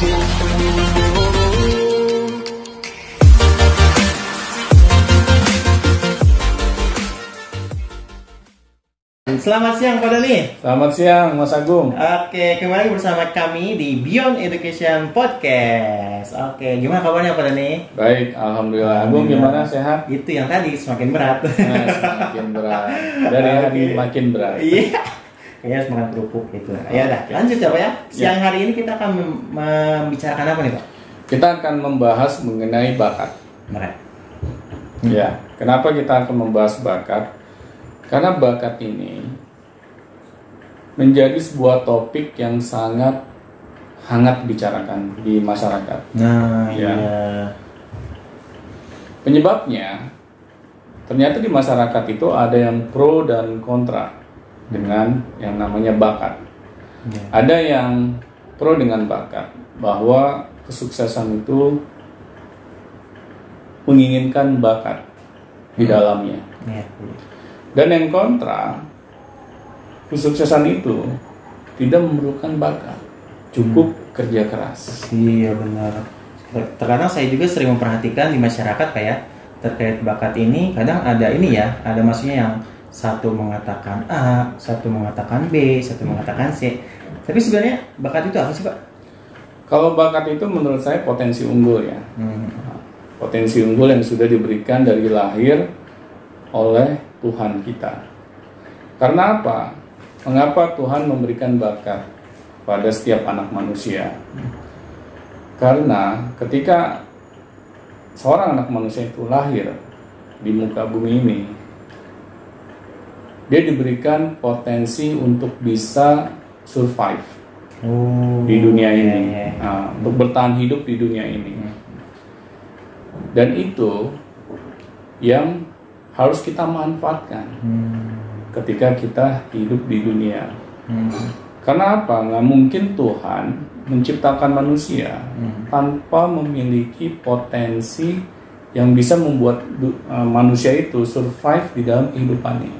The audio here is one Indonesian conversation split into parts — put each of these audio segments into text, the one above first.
Selamat siang Pak Dani. Selamat siang Mas Agung. Oke, kembali bersama kami di Beyond Education Podcast. Oke, gimana kabarnya Pak Dani? Baik, alhamdulillah. Agung gimana, sehat? Itu yang tadi semakin berat. Nah, semakin berat. Dari hari makin berat. Iya. Kayaknya harus makan kerupuk gitu. Ya udah, lanjut ya Pak ya. Siang hari ini kita akan membicarakan apa nih Pak? Kita akan membahas mengenai bakat. Mereka. Ya, kenapa kita akan membahas bakat? Karena bakat ini menjadi sebuah topik yang sangat hangat dibicarakan di masyarakat. Nah, ya. iya. Penyebabnya, ternyata di masyarakat itu ada yang pro dan kontra dengan yang namanya bakat. Ya. Ada yang pro dengan bakat, bahwa kesuksesan itu menginginkan bakat di dalamnya. Ya. Dan yang kontra, kesuksesan itu tidak memerlukan bakat, cukup kerja keras. Iya benar. Terkadang saya juga sering memperhatikan di masyarakat Pak ya, terkait bakat ini. Kadang ada ini ya, ada maksudnya yang satu mengatakan A, satu mengatakan B, satu mengatakan C. Tapi sebenarnya bakat itu apa sih Pak? Kalau bakat itu menurut saya potensi unggul ya. Potensi unggul yang sudah diberikan dari lahir oleh Tuhan kita. Karena apa? Mengapa Tuhan memberikan bakat pada setiap anak manusia? Karena ketika seorang anak manusia itu lahir di muka bumi ini, dia diberikan potensi untuk bisa survive di dunia ini, untuk bertahan hidup di dunia ini. Dan itu yang harus kita manfaatkan ketika kita hidup di dunia. Karena apa? Nggak mungkin Tuhan menciptakan manusia tanpa memiliki potensi yang bisa membuat manusia itu survive di dalam kehidupannya.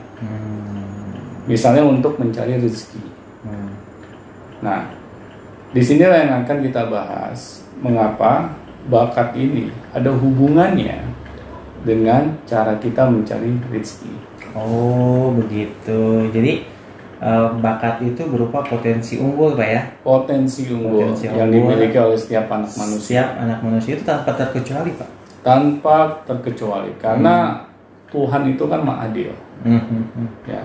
Misalnya untuk mencari rezeki. Nah, disinilah yang akan kita bahas. Mengapa bakat ini ada hubungannya dengan cara kita mencari rezeki. Oh begitu. Jadi bakat itu berupa potensi unggul Pak ya? Potensi unggul yang dimiliki oleh setiap anak manusia. Setiap anak manusia itu tanpa terkecuali Pak? Tanpa terkecuali. Karena Tuhan itu kan Maha Adil. Ya.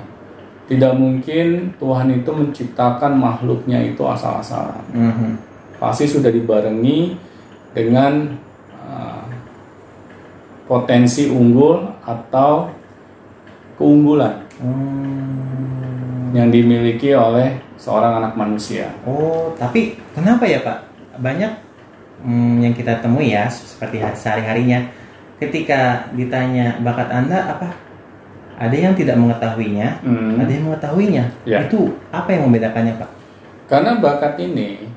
Tidak mungkin Tuhan itu menciptakan makhluknya itu asal-asalan. Pasti sudah dibarengi dengan potensi unggul atau keunggulan yang dimiliki oleh seorang anak manusia. Oh, tapi kenapa ya Pak? Banyak yang kita temui ya, seperti sehari-harinya, ketika ditanya bakat Anda apa? Ada yang tidak mengetahuinya, ada yang mengetahuinya. Ya. Itu apa yang membedakannya Pak? Karena bakat ini,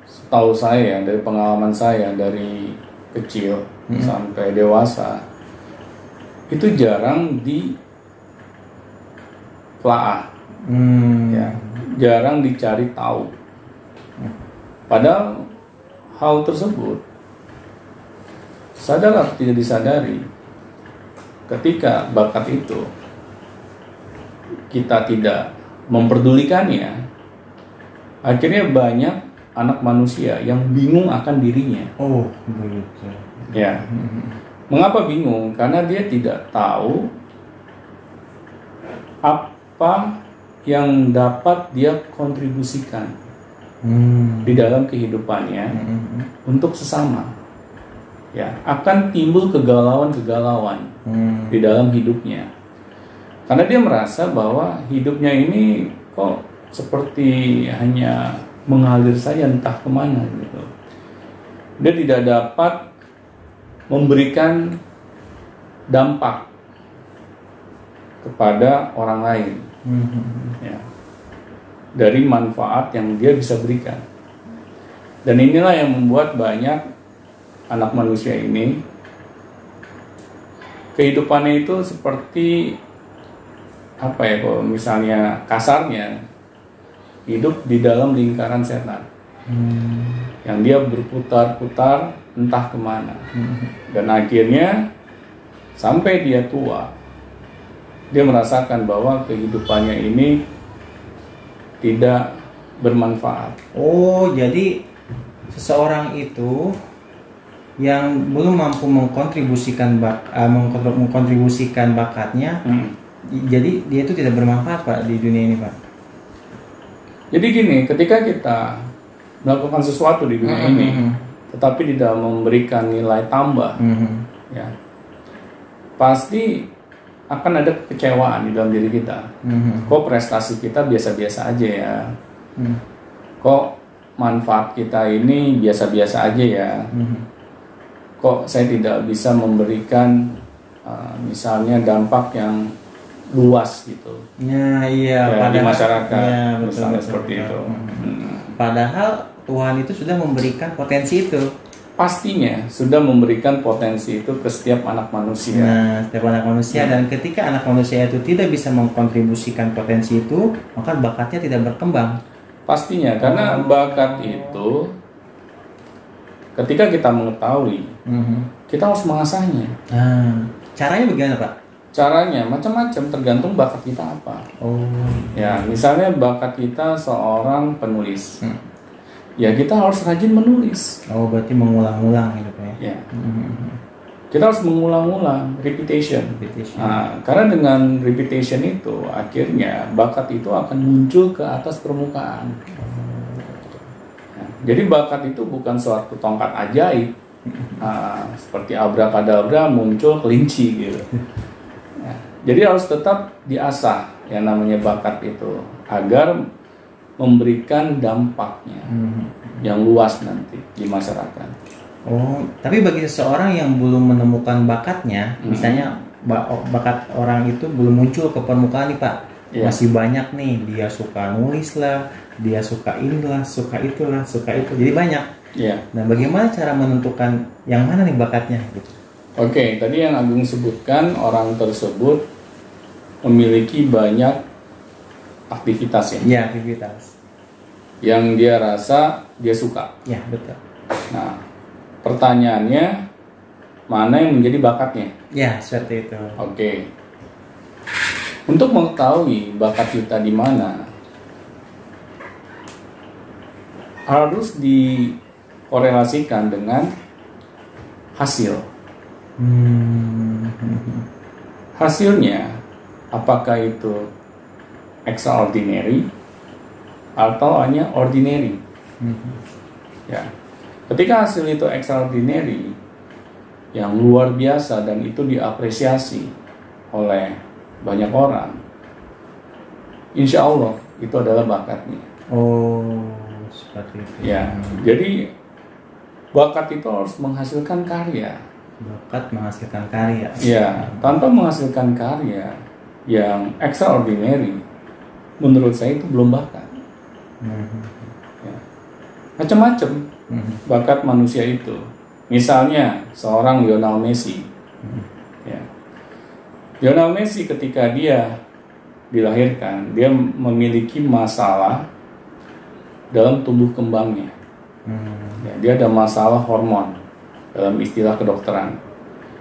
setahu saya, dari pengalaman saya, dari kecil sampai dewasa, itu jarang ditelaah, ya, jarang dicari tahu. Padahal hal tersebut, sadar atau tidak disadari, ketika bakat itu kita tidak memperdulikannya, akhirnya banyak anak manusia yang bingung akan dirinya. Oh, begitu. Ya. Mengapa bingung? Karena dia tidak tahu apa yang dapat dia kontribusikan di dalam kehidupannya untuk sesama. Ya, akan timbul kegalauan-kegalauan di dalam hidupnya. Karena dia merasa bahwa hidupnya ini kok seperti hanya mengalir saja entah kemana gitu. Dia tidak dapat memberikan dampak kepada orang lain, ya, dari manfaat yang dia bisa berikan. Dan inilah yang membuat banyak anak manusia ini kehidupannya itu seperti apa ya, kalau misalnya kasarnya hidup di dalam lingkaran setan. yang dia berputar-putar entah kemana. Dan akhirnya sampai dia tua, dia merasakan bahwa kehidupannya ini tidak bermanfaat. Oh, jadi seseorang itu yang belum mampu mengkontribusikan bakatnya, jadi dia itu tidak bermanfaat, Pak, di dunia ini, Pak. Jadi gini, ketika kita melakukan sesuatu di dunia ini, tetapi tidak memberikan nilai tambah, ya, pasti akan ada kekecewaan di dalam diri kita. Kok prestasi kita biasa-biasa aja ya? Kok manfaat kita ini biasa-biasa aja ya? Kok saya tidak bisa memberikan misalnya dampak yang luas gitu Nah, iya, ya, di masyarakat, ya, betul, misalnya betul, seperti betul. itu. Padahal Tuhan itu sudah memberikan potensi itu. Pastinya sudah memberikan potensi itu ke setiap anak manusia. Nah, setiap anak manusia, dan ketika anak manusia itu tidak bisa mengkontribusikan potensi itu, maka bakatnya tidak berkembang. Pastinya, karena bakat itu ketika kita mengetahui, kita harus mengasahnya. Nah, caranya bagaimana, Pak? Caranya macam-macam, tergantung bakat kita apa. Oh, Ya, misalnya bakat kita seorang penulis, ya kita harus rajin menulis. oh, berarti mengulang-ulang gitu, Pak, ya? Ya, kita harus mengulang-ulang, repetition. Repetition. Nah, karena dengan repetition itu, akhirnya bakat itu akan muncul ke atas permukaan. Jadi bakat itu bukan suatu tongkat ajaib, seperti abrakadabra muncul kelinci gitu. Ya, jadi harus tetap diasah yang namanya bakat itu agar memberikan dampaknya yang luas nanti di masyarakat. Oh, tapi bagi seseorang yang belum menemukan bakatnya, misalnya bakat orang itu belum muncul ke permukaan nih, Pak. Yeah. Masih banyak nih, dia suka nulis lah, dia suka inilah, suka itulah, suka itu. Jadi banyak. Yeah. Nah, bagaimana cara menentukan yang mana nih bakatnya gitu? Oke, tadi yang Agung sebutkan, orang tersebut memiliki banyak aktivitas ya. Ya, aktivitas. Yang dia rasa dia suka. Ya, betul. Nah, pertanyaannya, mana yang menjadi bakatnya? Ya, seperti itu. Oke. Untuk mengetahui bakat kita di mana, harus dikorelasikan dengan hasil. Hasilnya, apakah itu extraordinary atau hanya ordinary? Ya. Ketika hasil itu extraordinary, yang luar biasa dan itu diapresiasi oleh banyak orang, insya Allah itu adalah bakatnya. Oh, seperti itu. Ya, jadi bakat itu harus menghasilkan karya. Bakat menghasilkan karya. Ya, tanpa menghasilkan karya yang extraordinary, menurut saya itu belum bakat. Ya. Macam-macam bakat manusia itu. Misalnya seorang Lionel Messi. Ya. Lionel Messi ketika dia dilahirkan, dia memiliki masalah dalam tumbuh kembangnya. Ya, dia ada masalah hormon dalam istilah kedokteran.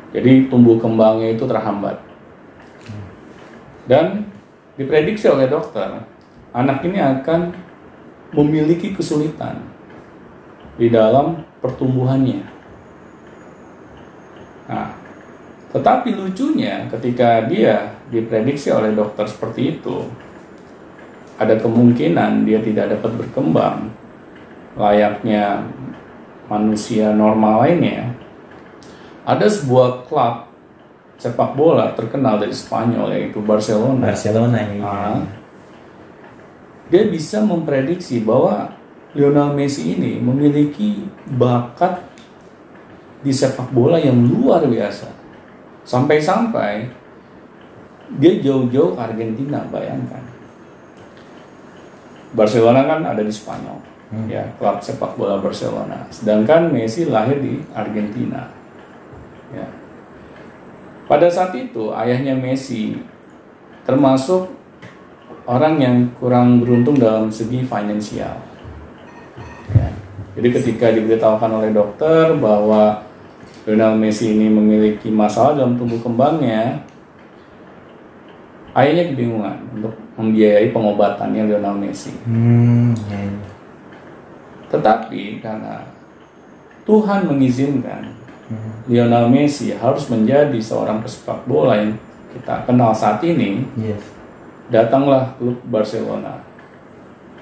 Jadi tumbuh kembangnya itu terhambat. Dan diprediksi oleh dokter, anak ini akan memiliki kesulitan di dalam pertumbuhannya. Nah, tetapi lucunya ketika dia diprediksi oleh dokter seperti itu, ada kemungkinan dia tidak dapat berkembang layaknya manusia normal lainnya. Ada sebuah klub sepak bola terkenal dari Spanyol, yaitu Barcelona. Ya. Dia bisa memprediksi bahwa Lionel Messi ini memiliki bakat di sepak bola yang luar biasa. Sampai-sampai dia jauh-jauh ke Argentina, bayangkan. Barcelona kan ada di Spanyol, ya, klub sepak bola Barcelona. Sedangkan Messi lahir di Argentina. Ya. Pada saat itu ayahnya Messi termasuk orang yang kurang beruntung dalam segi finansial. Ya. Jadi ketika diberitahukan oleh dokter bahwa Lionel Messi ini memiliki masalah dalam tumbuh kembangnya, ayahnya kebingungan untuk membiayai pengobatannya Lionel Messi. Tetapi karena Tuhan mengizinkan Lionel Messi harus menjadi seorang pesepak bola yang kita kenal saat ini, datanglah klub Barcelona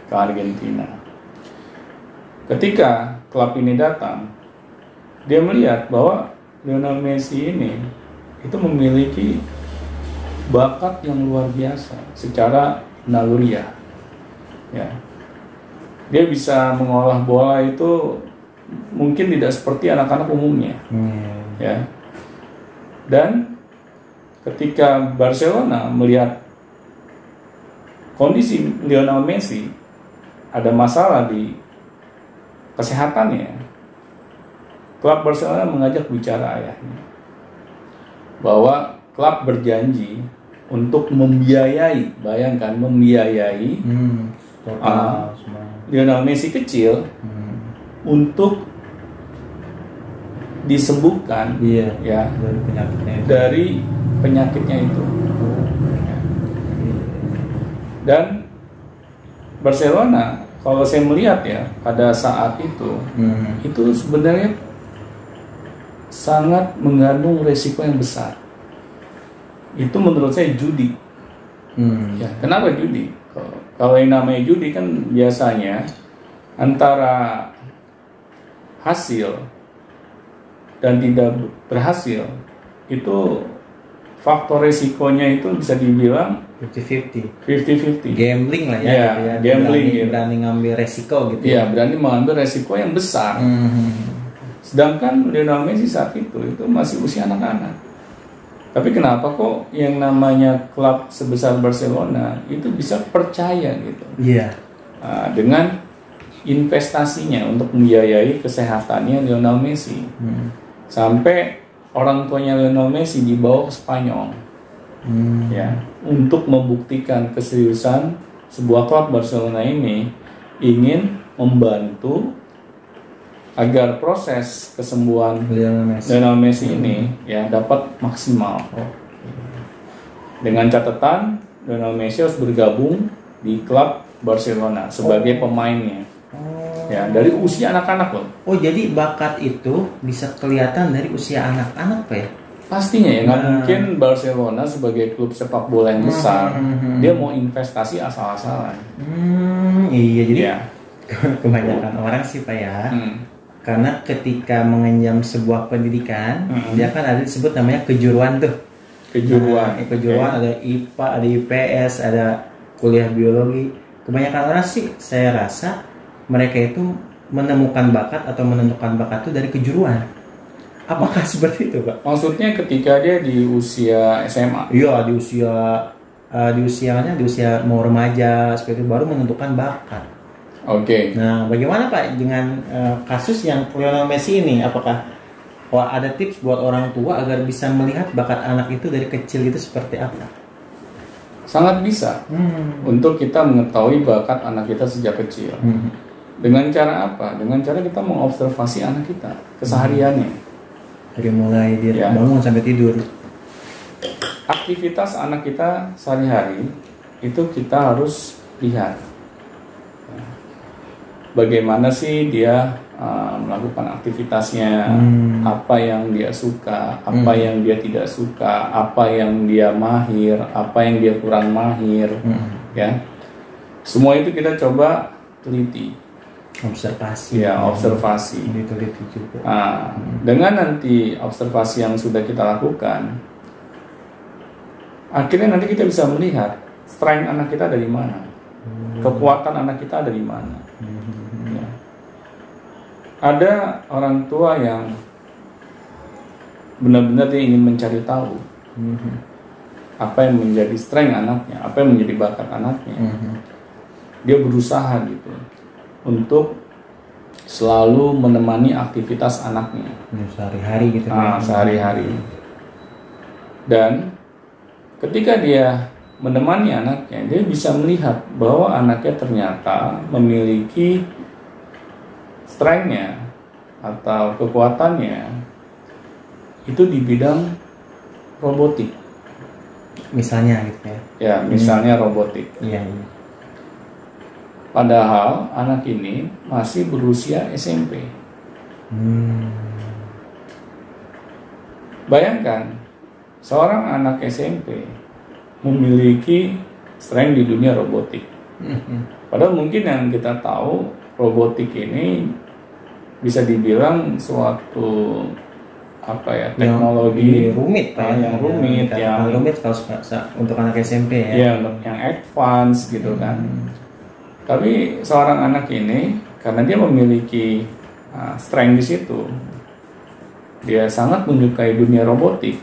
ke Argentina. Ketika klub ini datang, dia melihat bahwa Lionel Messi ini itu memiliki bakat yang luar biasa secara naluriah. Ya. Dia bisa mengolah bola itu mungkin tidak seperti anak-anak umumnya. Ya. Dan ketika Barcelona melihat kondisi Lionel Messi ada masalah di kesehatannya, klub Barcelona mengajak bicara ayahnya bahwa klub berjanji untuk membiayai, bayangkan membiayai Lionel Messi kecil untuk disembuhkan ya dari penyakitnya itu. Dan Barcelona, kalau saya melihat ya pada saat itu sebenarnya sangat mengandung resiko yang besar. Itu menurut saya judi. Ya, kenapa judi? Kalau yang namanya judi kan biasanya antara hasil dan tidak berhasil itu faktor resikonya itu bisa dibilang 50-50. Gambling lah ya, ya, gitu ya. Gambling, berani ngambil resiko gitu ya. Berani mengambil resiko yang besar. Sedangkan Lionel Messi saat itu masih usia anak-anak. Tapi kenapa kok yang namanya klub sebesar Barcelona itu bisa percaya gitu? Nah, dengan investasinya untuk membiayai kesehatannya Lionel Messi. Sampai orang tuanya Lionel Messi dibawa ke Spanyol. Ya, untuk membuktikan keseriusan sebuah klub Barcelona ini ingin membantu agar proses kesembuhan Lionel Messi ini ya dapat maksimal. Dengan catatan Lionel Messi harus bergabung di klub Barcelona sebagai pemainnya. Ya, dari usia anak-anak loh. Oh, jadi bakat itu bisa kelihatan dari usia anak-anak, Pak ya? Pastinya ya, nggak mungkin Barcelona sebagai klub sepak bola yang besar dia mau investasi asal-asalan. Iya, jadi kebanyakan orang sih Pak ya. Karena ketika mengenyam sebuah pendidikan, dia kan ada disebut namanya kejuruan tuh. Kejuruan ada IPA, ada IPS, ada kuliah biologi. Kebanyakan orang sih saya rasa mereka itu menemukan bakat atau menentukan bakat itu dari kejuruan. Apakah seperti itu, Pak? Maksudnya ketika dia di usia SMA? Iya, di usia mau remaja, seperti itu baru menentukan bakat. Oke. Nah, bagaimana Pak dengan kasus yang Lionel Messi ini? Apakah ada tips buat orang tua agar bisa melihat bakat anak itu dari kecil itu seperti apa? Sangat bisa untuk kita mengetahui bakat anak kita sejak kecil. Dengan cara apa? Dengan cara kita mengobservasi anak kita kesehariannya. Dari mulai dia bangun sampai tidur. Aktivitas anak kita sehari-hari itu kita harus lihat. Bagaimana sih dia melakukan aktivitasnya, apa yang dia suka, apa yang dia tidak suka, apa yang dia mahir, apa yang dia kurang mahir, ya. Semua itu kita coba teliti. Observasi. Ya, observasi. Diteliti juga. Nah, dengan nanti observasi yang sudah kita lakukan, akhirnya nanti kita bisa melihat strength anak kita dari mana, kekuatan anak kita dari mana. Ya. Ada orang tua yang benar-benar dia ingin mencari tahu apa yang menjadi strength anaknya, apa yang menjadi bakat anaknya. Dia berusaha gitu untuk selalu menemani aktivitas anaknya sehari-hari gitu. Sehari-hari. Dan ketika dia menemani anaknya, dia bisa melihat bahwa anaknya ternyata memiliki strength-nya atau kekuatannya itu di bidang robotik. Misalnya gitu ya. Ya, misalnya robotik. Iya, iya. Padahal anak ini masih berusia SMP. Bayangkan, seorang anak SMP memiliki strength di dunia robotik. Padahal mungkin yang kita tahu, robotik ini bisa dibilang suatu teknologi yang rumit Pak, yang rumit, yang rumit kalau untuk anak SMP ya. Ya, yang advance gitu kan. Tapi seorang anak ini karena dia memiliki strength di situ, dia sangat menyukai dunia robotik.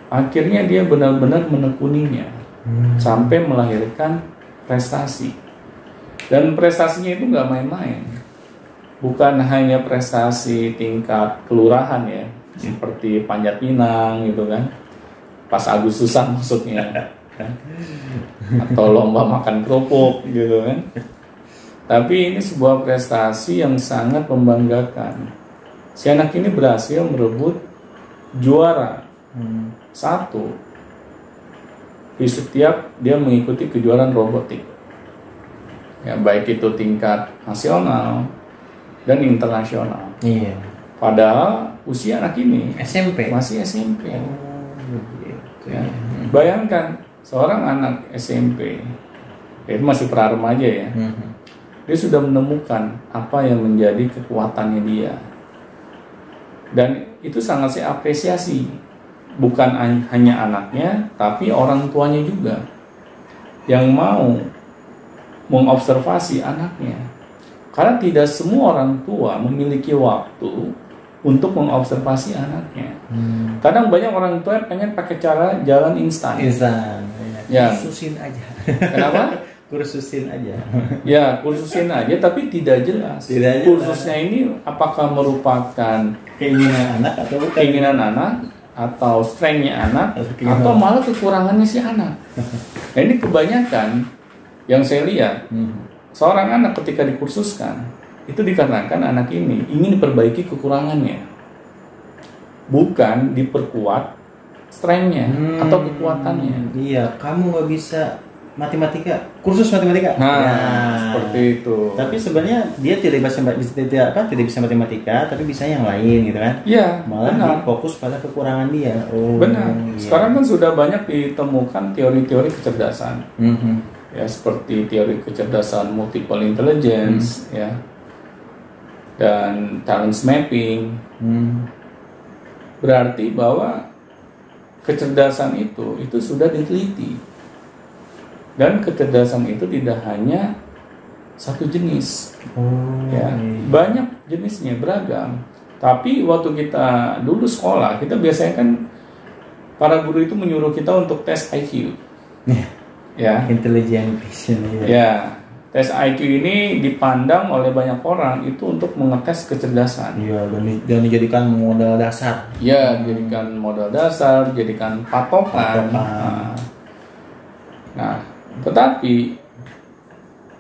Akhirnya dia benar-benar menekuninya sampai melahirkan prestasi. Dan prestasinya itu nggak main-main. Bukan hanya prestasi tingkat kelurahan ya, seperti Panjat Pinang gitu kan, pas Agustusan maksudnya, atau lomba makan kerupuk gitu kan. Tapi ini sebuah prestasi yang sangat membanggakan. Si anak ini berhasil merebut juara satu di setiap dia mengikuti kejuaraan robotik. Ya, baik itu tingkat nasional dan internasional. Iya. Padahal usia anak ini SMP. masih SMP. Gitu. Ya. Bayangkan seorang anak SMP, itu masih pra-remaja ya, dia sudah menemukan apa yang menjadi kekuatannya dia. Dan itu sangat saya apresiasi. Bukan hanya anaknya, tapi orang tuanya juga yang mau mengobservasi anaknya. Karena tidak semua orang tua memiliki waktu untuk mengobservasi anaknya. Kadang banyak orang tua yang pengen pakai cara jalan instan. Ya. Kursusin aja. Kenapa? Kursusin aja. Ya, kursusin aja, tapi tidak jelas. Kursusnya ini apakah merupakan keinginan anak atau bukan? Keinginan anak, atau strength-nya anak, atau malah kekurangannya si anak. Nah, ini kebanyakan yang saya lihat, seorang anak ketika dikursuskan, itu dikarenakan anak ini ingin diperbaiki kekurangannya, bukan diperkuat strength-nya atau kekuatannya. Iya, kamu nggak bisa matematika, kursus matematika. Seperti itu. Tapi sebenarnya dia tidak bisa matematika, tapi bisa yang lain gitu kan? Iya. Malah dia fokus pada kekurangan dia. Benar. Iya. Sekarang kan sudah banyak ditemukan teori-teori kecerdasan. Ya, seperti teori kecerdasan multiple intelligence, ya, dan talent mapping. Berarti bahwa kecerdasan itu sudah diteliti. Dan kecerdasan itu tidak hanya satu jenis, banyak jenisnya, beragam. Tapi waktu kita dulu sekolah, kita biasanya kan para guru itu menyuruh kita untuk tes IQ, ya, intelligent quotient. Ya, tes IQ ini dipandang oleh banyak orang itu untuk mengetes kecerdasan. Iya, dan dijadikan modal dasar. Ya, jadikan modal dasar, jadikan patokan. Nah, tetapi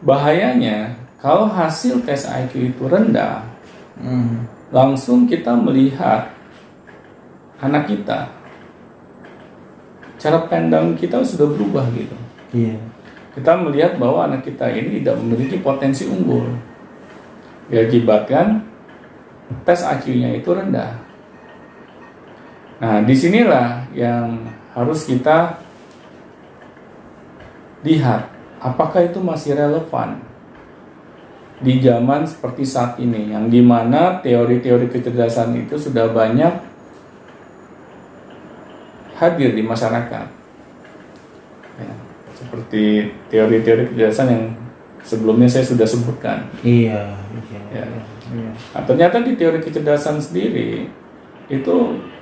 bahayanya kalau hasil tes IQ itu rendah, langsung kita melihat anak kita, cara pandang kita sudah berubah gitu. Iya. Kita melihat bahwa anak kita ini tidak memiliki potensi unggul, diakibatkan tes IQ-nya itu rendah. Nah, disinilah yang harus kita lihat, apakah itu masih relevan di zaman seperti saat ini, yang dimana teori-teori kecerdasan itu sudah banyak hadir di masyarakat, ya, seperti teori-teori kecerdasan yang sebelumnya saya sudah sebutkan. Iya. Nah, ternyata di teori kecerdasan sendiri itu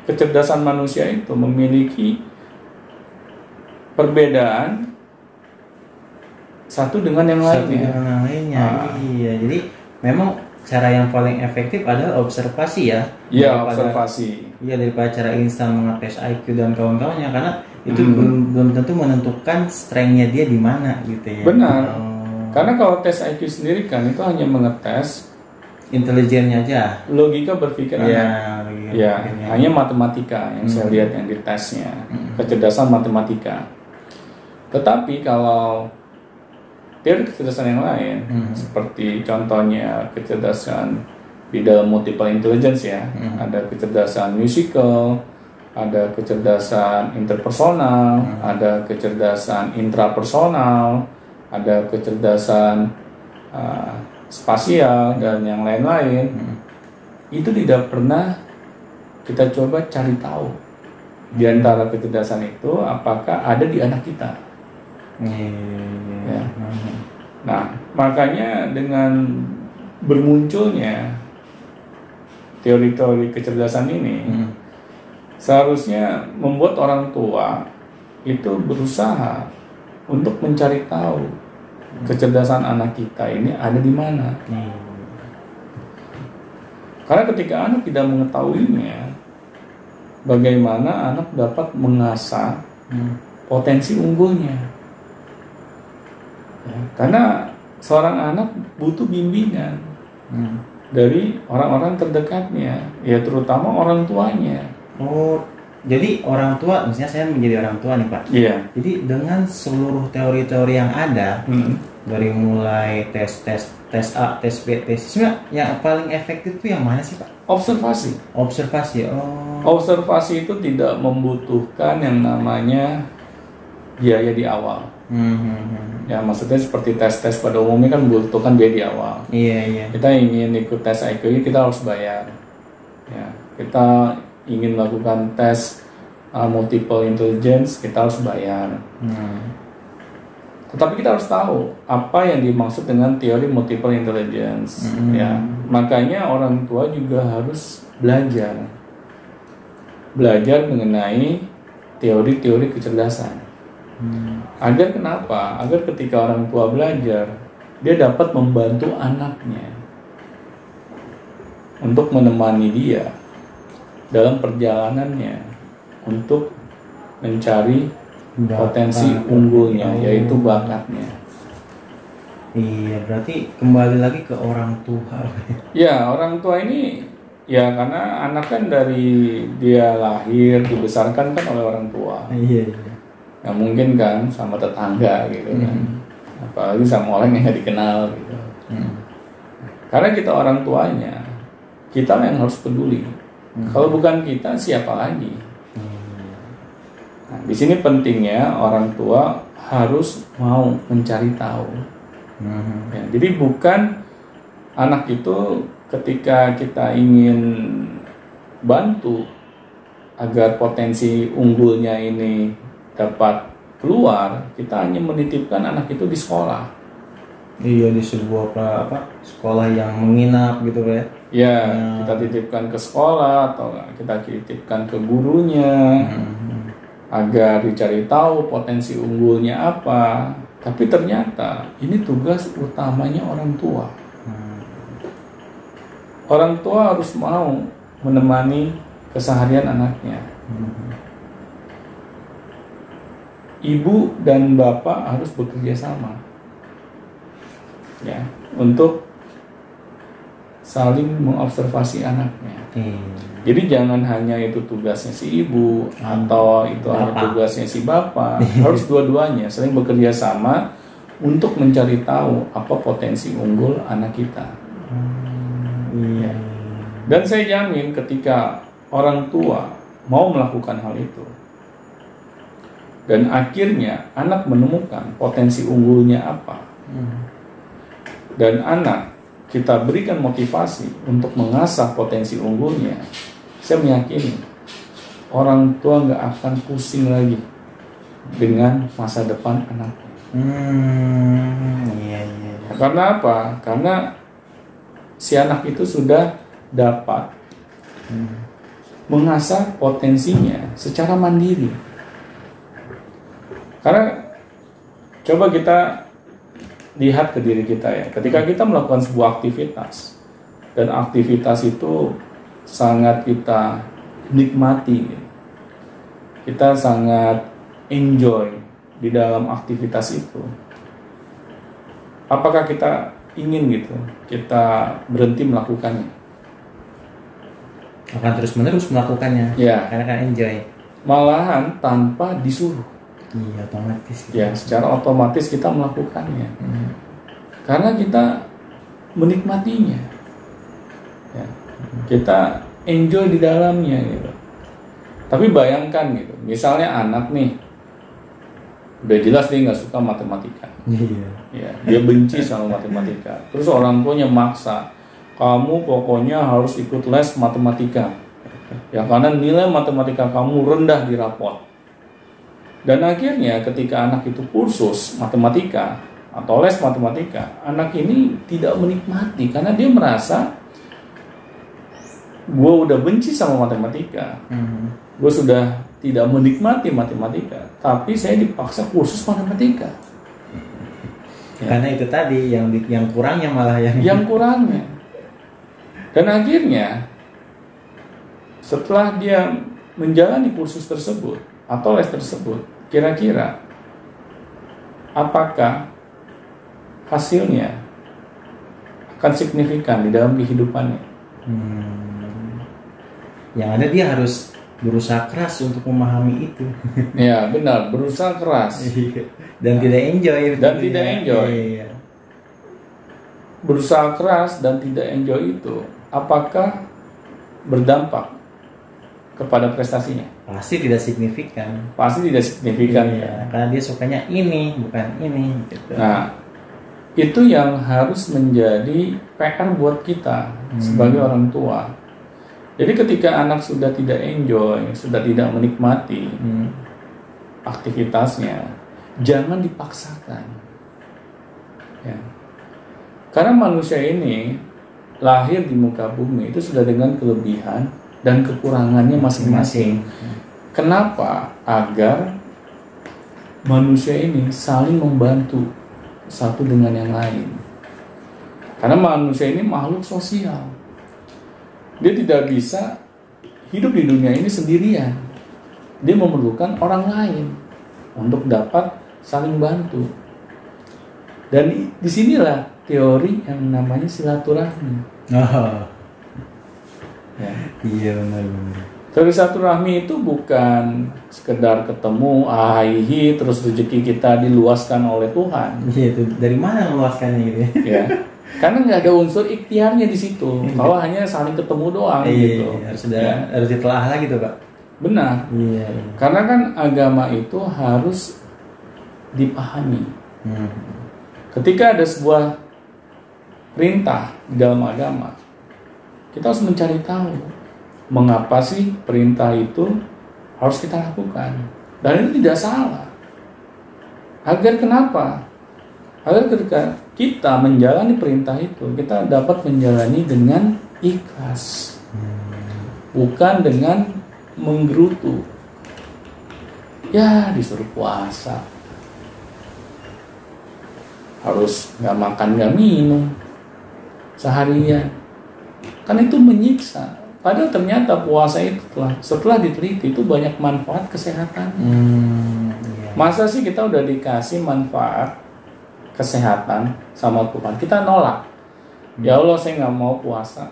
kecerdasan manusia itu memiliki perbedaan satu dengan yang lainnya. Iya, jadi memang cara yang paling efektif adalah observasi ya. Iya, observasi. Iya, daripada cara instan mengetes IQ dan kawan-kawannya, karena itu belum tentu menentukan strength-nya dia di mana gitu ya. Benar. Karena kalau tes IQ sendiri kan itu hanya mengetes intelijennya aja. Logika berpikir Iya, anak. logika Ya, berpikirnya. hanya matematika yang saya lihat yang di tesnya, kecerdasan matematika. Tetapi kalau teori kecerdasan yang lain, seperti contohnya kecerdasan di dalam multiple intelligence ya, ada kecerdasan musical, ada kecerdasan interpersonal, ada kecerdasan intrapersonal, ada kecerdasan spasial dan yang lain-lain. Itu tidak pernah kita coba cari tahu di antara kecerdasan itu apakah ada di anak kita. Ya. Nah, makanya dengan bermunculnya teori-teori kecerdasan ini seharusnya membuat orang tua itu berusaha untuk mencari tahu kecerdasan anak kita ini ada di mana. Karena ketika anak tidak mengetahuinya, bagaimana anak dapat mengasah potensi unggulnya. Ya, karena seorang anak butuh bimbingan dari orang-orang terdekatnya, ya terutama orang tuanya. Oh, jadi orang tua, misalnya saya menjadi orang tua nih Pak. Iya. Jadi dengan seluruh teori-teori yang ada, dari mulai tes A, tes B, tes C, sebenarnya yang paling efektif itu yang mana sih Pak? Observasi. Observasi. Oh. Observasi itu tidak membutuhkan yang namanya biaya di awal. Ya maksudnya seperti tes-tes pada umumnya kan membutuhkan biaya di awal. Iya. Kita ingin ikut tes IQ kita harus bayar. Ya, kita ingin melakukan tes multiple intelligence kita harus bayar. Tetapi kita harus tahu apa yang dimaksud dengan teori multiple intelligence. Ya, makanya orang tua juga harus belajar mengenai teori-teori kecerdasan. Agar kenapa? Agar ketika orang tua belajar, dia dapat membantu anaknya untuk menemani dia dalam perjalanannya untuk mencari potensi unggulnya, yaitu bakatnya. Iya, berarti kembali lagi ke orang tua. Ya, orang tua ini ya karena anak kan dari dia lahir dibesarkan kan oleh orang tua. Iya. Ya mungkin kan sama tetangga gitu kan, apalagi sama orang yang nggak dikenal gitu. Karena kita orang tuanya, kita yang harus peduli. Kalau bukan kita, siapa lagi? Nah, di sini pentingnya orang tua harus mau mencari tahu. Ya, jadi bukan anak itu ketika kita ingin bantu agar potensi unggulnya ini dapat keluar, kita hanya menitipkan anak itu di sekolah. Iya, di sebuah sekolah yang menginap gitu ya. Ya, kita titipkan ke sekolah atau kita titipkan ke gurunya agar dicari tahu potensi unggulnya apa. Tapi ternyata ini tugas utamanya orang tua. Orang tua harus mau menemani keseharian anaknya. Ibu dan bapak harus bekerja sama, ya, untuk saling mengobservasi anaknya. Jadi jangan hanya itu tugasnya si ibu atau itu hanya tugasnya si bapak, harus dua-duanya saling bekerja sama untuk mencari tahu apa potensi unggul anak kita. Ya. Dan saya jamin ketika orang tua mau melakukan hal itu, dan akhirnya anak menemukan potensi unggulnya apa, dan anak kita berikan motivasi untuk mengasah potensi unggulnya, saya meyakini orang tua nggak akan pusing lagi dengan masa depan anaknya. Iya. Karena apa? Karena si anak itu sudah dapat mengasah potensinya secara mandiri. Karena coba kita lihat ke diri kita ya, ketika kita melakukan sebuah aktivitas dan aktivitas itu sangat kita nikmati, kita sangat enjoy di dalam aktivitas itu, apakah kita ingin gitu kita berhenti melakukannya. Akan terus-menerus melakukannya. Ya. Karena kan enjoy. Malahan tanpa disuruh. Iya, otomatis. Ya, secara otomatis kita melakukannya. Karena kita menikmatinya. Ya. Kita enjoy di dalamnya gitu. Tapi bayangkan gitu, misalnya anak nih, udah jelas dia nggak suka matematika. Iya. Ya, dia benci sama matematika. Terus orang tuanya maksa, kamu pokoknya harus ikut les matematika. Ya, karena nilai matematika kamu rendah di rapor. Dan akhirnya ketika anak itu kursus matematika atau les matematika, anak ini tidak menikmati karena dia merasa gue udah benci sama matematika, gue sudah tidak menikmati matematika, tapi saya dipaksa kursus matematika. Ya. Karena itu tadi yang kurangnya malah yang kurangnya. Dan akhirnya setelah dia menjalani kursus tersebut atau les tersebut, kira-kira apakah hasilnya akan signifikan di dalam kehidupannya? Yang ada dia harus berusaha keras untuk memahami itu. Ya benar, berusaha keras. Dan tidak enjoy. Iya. Berusaha keras dan tidak enjoy itu, apakah berdampak kepada prestasinya? Pasti tidak signifikan. Pasti tidak signifikan. Iya, karena dia sukanya ini, bukan ini. Gitu. Nah, itu yang harus menjadi PR buat kita sebagai orang tua. Jadi ketika anak sudah tidak enjoy, sudah tidak menikmati aktivitasnya, jangan dipaksakan. Ya. Karena manusia ini lahir di muka bumi itu sudah dengan kelebihan dan kekurangannya masing-masing. Kenapa? Agar manusia ini saling membantu satu dengan yang lain. Karena manusia ini makhluk sosial. Dia tidak bisa hidup di dunia ini sendirian. Dia memerlukan orang lain untuk dapat saling bantu. Dan disinilah teori yang namanya silaturahmi. Oh. Ya. Iya benar-benar. Teori silaturahmi itu bukan sekedar ketemu, terus rezeki kita diluaskan oleh Tuhan. Iya itu dari mana meluaskannya gitu ya? Karena nggak ada unsur ikhtiarnya di situ. Kalau hanya saling ketemu doang gitu. Harus ditelaah lagi tuh, Pak. Benar. Iya. Karena kan agama itu harus dipahami. Ketika ada sebuah perintah di dalam agama, kita harus mencari tahu mengapa sih perintah itu harus kita lakukan. Dan itu tidak salah. Agar kenapa? Agar ketika kita menjalani perintah itu, kita dapat menjalani dengan ikhlas, bukan dengan menggerutu. Ya disuruh puasa, harus nggak makan nggak minum seharian, kan itu menyiksa. Padahal ternyata puasa itu setelah diteliti itu banyak manfaat kesehatan. Masa sih kita udah dikasih manfaat kesehatan sama Tuhan, kita nolak? Ya Allah, saya nggak mau puasa,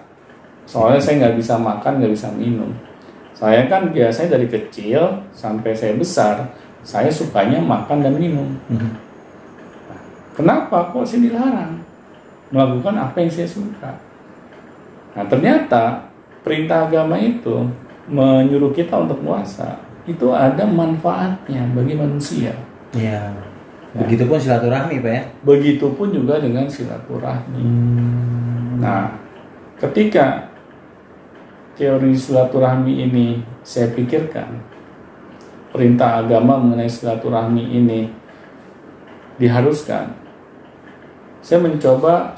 soalnya saya nggak bisa makan, nggak bisa minum. Saya kan biasanya dari kecil sampai saya besar, saya sukanya makan dan minum. Kenapa kok saya dilarang melakukan apa yang saya suka? Nah ternyata perintah agama itu menyuruh kita untuk puasa, itu ada manfaatnya bagi manusia. Iya. Begitupun silaturahmi, Pak ya. Begitupun juga dengan silaturahmi. Nah, ketika teori silaturahmi ini saya pikirkan, perintah agama mengenai silaturahmi ini diharuskan, saya mencoba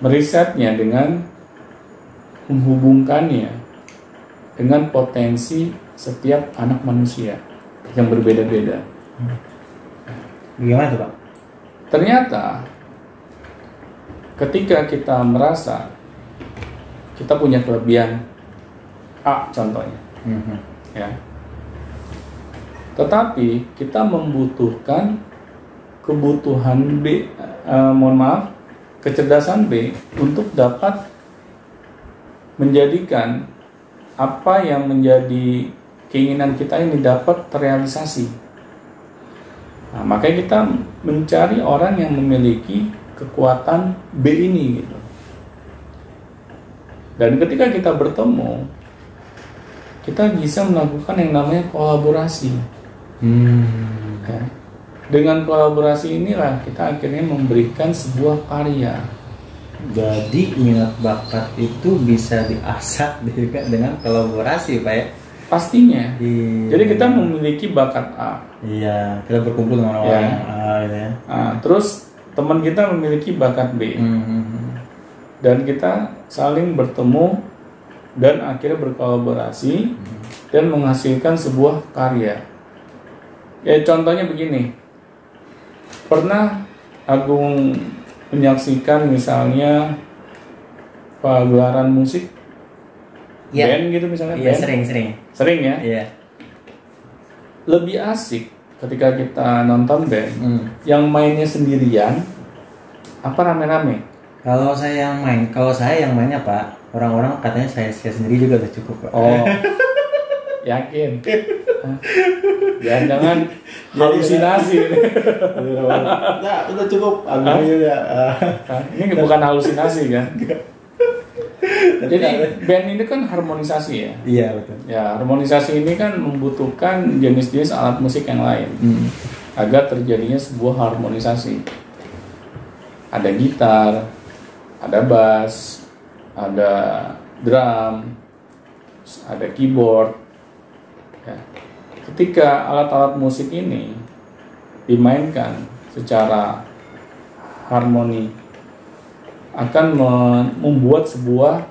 merisetnya dengan menghubungkannya dengan potensi setiap anak manusia yang berbeda-beda. Bagaimana tuh, Pak? Ternyata ketika kita merasa kita punya kelebihan A contohnya, ya, tetapi kita membutuhkan kebutuhan B, kecerdasan B untuk dapat menjadikan apa yang menjadi keinginan kita ini dapat terrealisasi. Nah, makanya kita mencari orang yang memiliki kekuatan B ini gitu. Dan ketika kita bertemu, kita bisa melakukan yang namanya kolaborasi. Ya. Dengan kolaborasi inilah kita akhirnya memberikan sebuah karya. Jadi minat bakat itu bisa diasah juga dengan kolaborasi, Pak ya? Pastinya. Iya. Jadi kita memiliki bakat A. Iya, kita berkumpul dengan orang yang A gitu ya. Nah, terus teman kita memiliki bakat B. Dan kita saling bertemu dan akhirnya berkolaborasi dan menghasilkan sebuah karya. Ya contohnya begini. Pernah Agung menyaksikan misalnya pagelaran musik, ya, band gitu misalnya? Iya, band. Sering ya? Iya. Lebih asik ketika kita nonton band yang mainnya sendirian apa rame-rame? Kalau saya yang mainnya Pak, orang-orang katanya saya sendiri juga udah cukup Pak. Oh, yakin? Jangan halusinasi. Nah, udah cukup. Ya. Ini bukan halusinasi kan? Jadi band ini kan harmonisasi ya. Iya betul. Ya harmonisasi ini kan membutuhkan jenis-jenis alat musik yang lain agar terjadinya sebuah harmonisasi. Ada gitar, ada bass, ada drum, ada keyboard. Ya. Ketika alat-alat musik ini dimainkan secara harmoni, akan membuat sebuah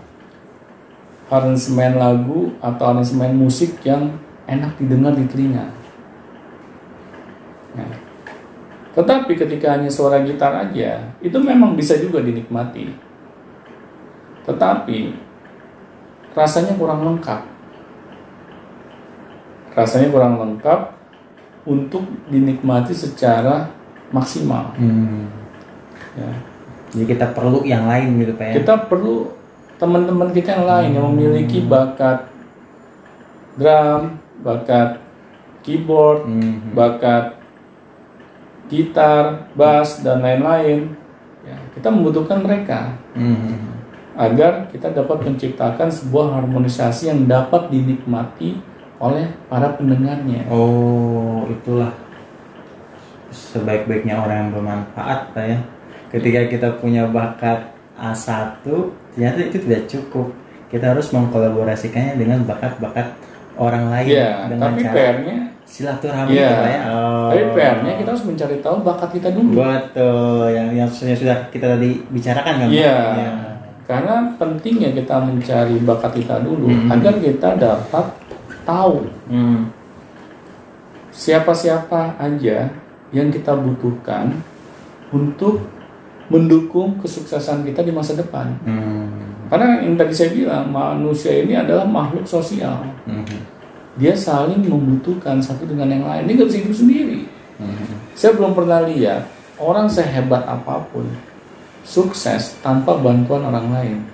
aransemen lagu atau aransemen musik yang enak didengar di telinga. Nah, tetapi ketika hanya suara gitar aja, itu memang bisa juga dinikmati. Tetapi rasanya kurang lengkap. Rasanya kurang lengkap untuk dinikmati secara maksimal. Ya. Jadi kita perlu yang lain gitu Pak ya. Kita perlu teman-teman kita yang lain yang memiliki bakat drum, bakat keyboard, bakat gitar, bass dan lain-lain. Ya, kita membutuhkan mereka agar kita dapat menciptakan sebuah harmonisasi yang dapat dinikmati oleh para pendengarnya. Oh, itulah sebaik-baiknya orang yang bermanfaat Pak ya. Ketika kita punya bakat A1, ternyata itu tidak cukup. Kita harus mengkolaborasikannya dengan bakat-bakat orang lain. Ya, dengan tapi cara PR-nya silaturahmi ya, Pak ya. tapi PR-nya kita harus mencari tahu bakat kita dulu. Betul, yang sudah kita tadi bicarakan kan Pak? Iya. Ya. Karena pentingnya kita mencari bakat kita dulu agar kita dapat tahu siapa-siapa aja yang kita butuhkan untuk mendukung kesuksesan kita di masa depan. Karena yang tadi saya bilang, manusia ini adalah makhluk sosial. Dia saling membutuhkan satu dengan yang lain. Dia nggak bisa hidup sendiri. Saya belum pernah lihat orang sehebat apapun sukses tanpa bantuan orang lain.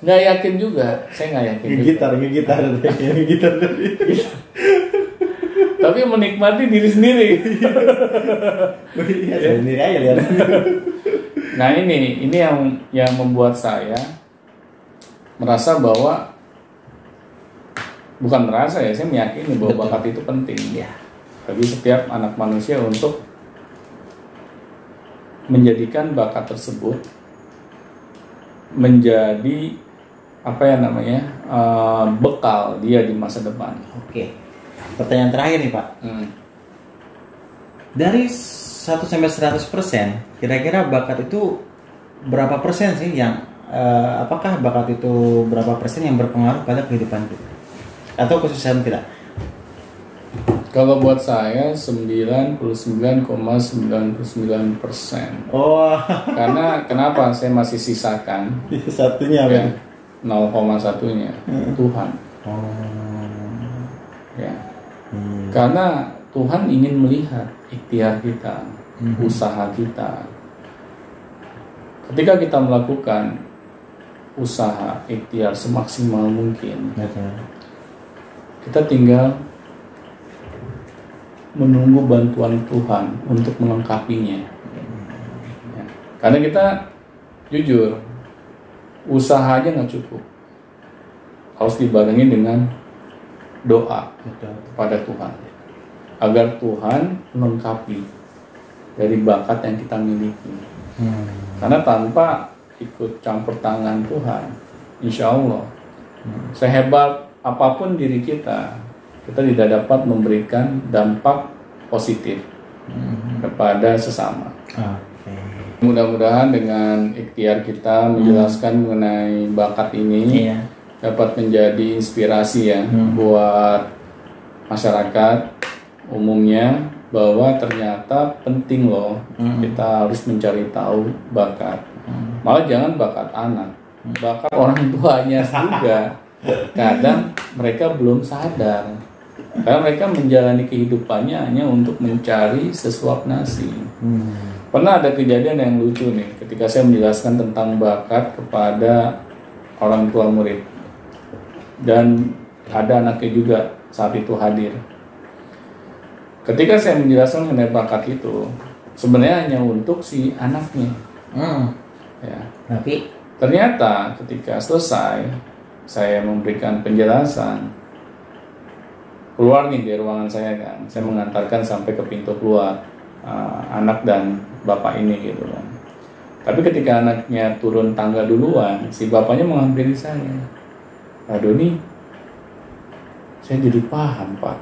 Nggak yakin juga. Saya nggak yakin. Gitar. Tapi menikmati diri sendiri. Sendiri aja lihat. Nah ini yang membuat saya merasa bahwa bukan merasa ya, saya meyakini bahwa bakat itu penting ya bagi setiap anak manusia untuk menjadikan bakat tersebut menjadi bekal dia di masa depan. Oke. Pertanyaan terakhir nih Pak. Dari 1 sampai 100%, kira-kira bakat itu berapa persen sih yang apakah bakat itu berapa persen yang berpengaruh pada kehidupan kita atau kesuksesan kita? Kalau buat saya 99,99%. Oh. Karena kenapa saya masih sisakan satunya ya, 0,1-nya Tuhan. Oh. Ya. Karena Tuhan ingin melihat ikhtiar kita, usaha kita. Ketika kita melakukan usaha ikhtiar semaksimal mungkin, kita tinggal menunggu bantuan Tuhan untuk melengkapinya. Ya. Karena kita jujur, usaha aja nggak cukup, harus dibarengi dengan doa kepada Tuhan agar Tuhan melengkapi dari bakat yang kita miliki. Karena tanpa ikut campur tangan Tuhan, insya Allah sehebat apapun diri kita tidak dapat memberikan dampak positif kepada sesama. Mudah-mudahan dengan ikhtiar kita menjelaskan mengenai bakat ini dapat menjadi inspirasi ya buat masyarakat umumnya, bahwa ternyata penting loh kita harus mencari tahu bakat. Malah jangan bakat anak, bakat orang tuanya juga. Kadang mereka belum sadar karena mereka menjalani kehidupannya hanya untuk mencari sesuap nasi. Pernah ada kejadian yang lucu nih ketika saya menjelaskan tentang bakat kepada orang tua murid, dan ada anaknya juga saat itu hadir. Ketika saya menjelaskan mengenai bakat itu, sebenarnya hanya untuk si anaknya. Ya. Tapi ternyata ketika selesai saya memberikan penjelasan, keluar nih dari ruangan saya kan, saya mengantarkan sampai ke pintu keluar anak dan bapak ini gitu kan. Tapi ketika anaknya turun tangga duluan, si bapaknya menghampiri saya. Pak Doni, saya jadi paham Pak,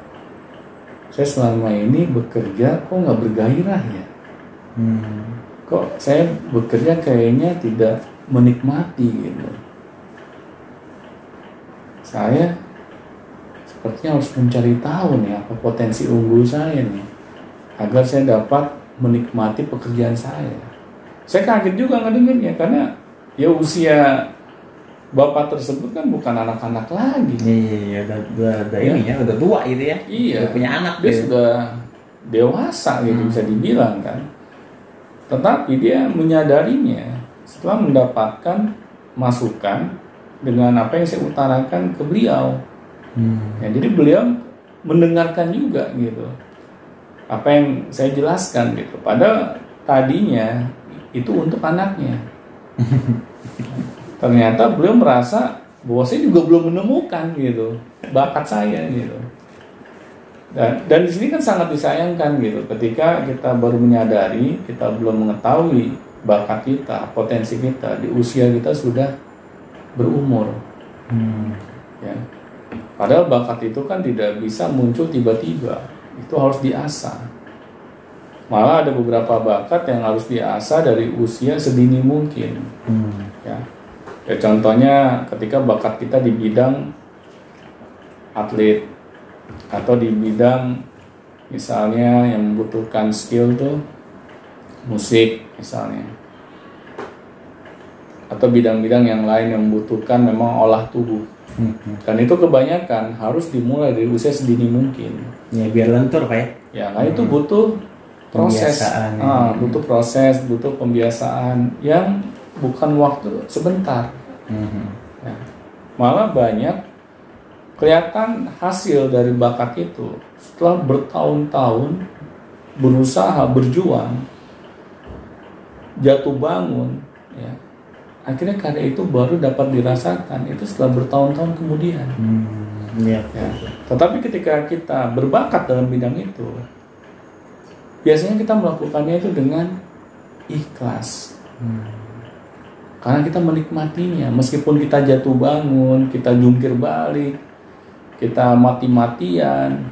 saya selama ini bekerja kok nggak bergairah ya. Kok saya bekerja kayaknya tidak menikmati gitu. Saya sepertinya harus mencari tahu nih apa potensi unggul saya nih, agar saya dapat menikmati pekerjaan saya. Saya kaget juga ngedengarnya, karena ya usia bapak tersebut kan bukan anak-anak lagi. Iya, udah ini ya, udah tua gitu ya. Iya. Udah punya anak. Dia sudah dewasa gitu bisa dibilang kan. Tetapi dia menyadarinya setelah mendapatkan masukan dengan apa yang saya utarakan ke beliau. Ya, jadi beliau mendengarkan juga gitu apa yang saya jelaskan gitu. Padahal tadinya itu untuk anaknya. Ternyata beliau merasa bahwa saya juga belum menemukan gitu bakat saya gitu. Dan di sini kan sangat disayangkan gitu ketika kita baru menyadari kita belum mengetahui bakat kita, potensi kita di usia kita sudah berumur. Ya. Padahal bakat itu kan tidak bisa muncul tiba-tiba, itu harus diasah. Malah ada beberapa bakat yang harus diasah dari usia sedini mungkin. Ya. Ya, contohnya ketika bakat kita di bidang atlet atau di bidang misalnya yang membutuhkan skill tuh musik misalnya, atau bidang-bidang yang lain yang membutuhkan memang olah tubuh. Dan itu kebanyakan harus dimulai dari usia sedini mungkin. Ya biar lentur Pak ya. Ya, nah itu butuh proses, butuh proses, butuh pembiasaan yang bukan waktu sebentar. Ya. Malah banyak kelihatan hasil dari bakat itu setelah bertahun-tahun berusaha, berjuang, jatuh bangun, ya. Akhirnya karya itu baru dapat dirasakan itu setelah bertahun-tahun kemudian. Ya. Tetapi ketika kita berbakat dalam bidang itu, biasanya kita melakukannya itu dengan ikhlas. Karena kita menikmatinya, meskipun kita jatuh bangun, kita jungkir balik, kita mati-matian,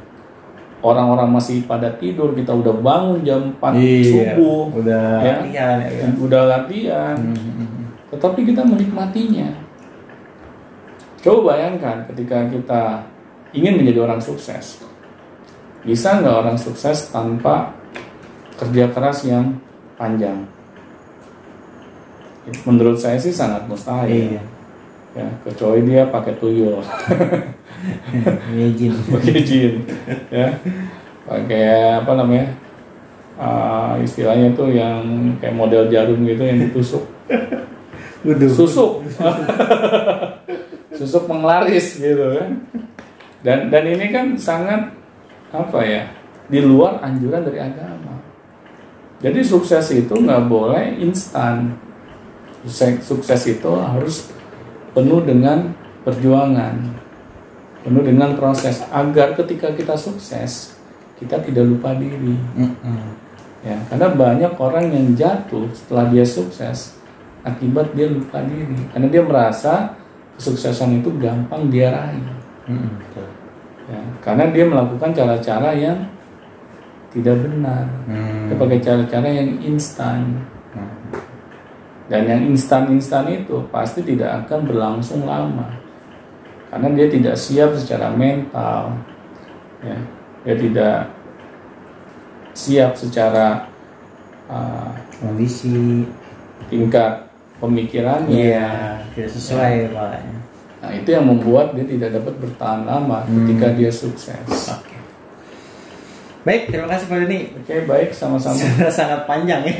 orang-orang masih pada tidur, kita udah bangun jam 4 subuh, udah latihan, tetapi kita menikmatinya. Coba bayangkan ketika kita ingin menjadi orang sukses, bisa nggak orang sukses tanpa kerja keras yang panjang? Menurut saya sih sangat mustahil. Ya, kecuali dia pakai tuyul. Pakai jin. Pakai jin. Ya. pakai apa namanya, istilahnya tuh yang kayak model jarum gitu yang ditusuk. Susuk susuk penglaris gitu kan. Dan ini kan sangat apa ya, di luar anjuran dari agama. Jadi sukses itu nggak boleh instan. Sukses itu harus penuh dengan perjuangan, penuh dengan proses, agar ketika kita sukses kita tidak lupa diri. Ya, karena banyak orang yang jatuh setelah dia sukses akibat dia lupa diri, karena dia merasa kesuksesan itu gampang dia raih. Ya, karena dia melakukan cara-cara yang tidak benar. Dia pakai cara-cara yang instan. Dan yang instan-instan itu pasti tidak akan berlangsung lama, karena dia tidak siap secara mental, ya, dia tidak siap secara kondisi, tingkat pemikirannya, tidak sesuai Pak. Nah, itu yang membuat dia tidak dapat bertahan lama ketika dia sukses. Oke. Baik, terima kasih Pak Doni. Oke, baik, sama-sama. Sudah sangat panjang ya.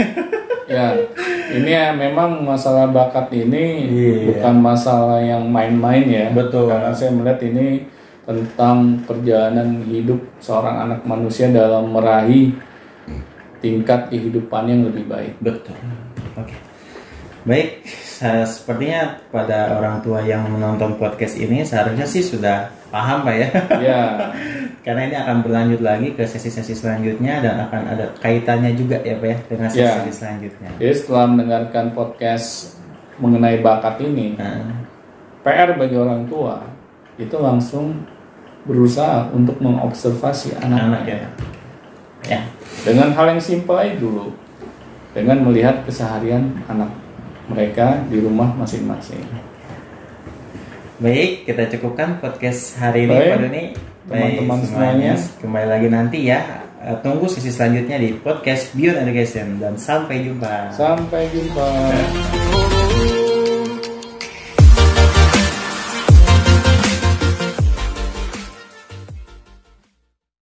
Ya, ini ya memang masalah bakat ini bukan masalah yang main-main ya. Betul. Karena saya melihat ini tentang perjalanan hidup seorang anak manusia dalam meraih tingkat kehidupan yang lebih baik. Betul. Oke. Baik, sepertinya pada orang tua yang menonton podcast ini seharusnya sih sudah paham Pak ya. Ya. Karena ini akan berlanjut lagi ke sesi-sesi selanjutnya dan akan ada kaitannya juga ya Pak ya dengan sesi selanjutnya. Jadi setelah mendengarkan podcast mengenai bakat ini, PR bagi orang tua itu langsung berusaha untuk mengobservasi anak-anak ya. Dengan hal yang simpel aja dulu, dengan melihat keseharian anak mereka di rumah masing-masing. Baik, kita cukupkan podcast hari ini Pak Doni. Teman-teman semuanya, kembali lagi nanti ya. Tunggu sesi selanjutnya di podcast Beyond Education dan sampai jumpa. Sampai jumpa.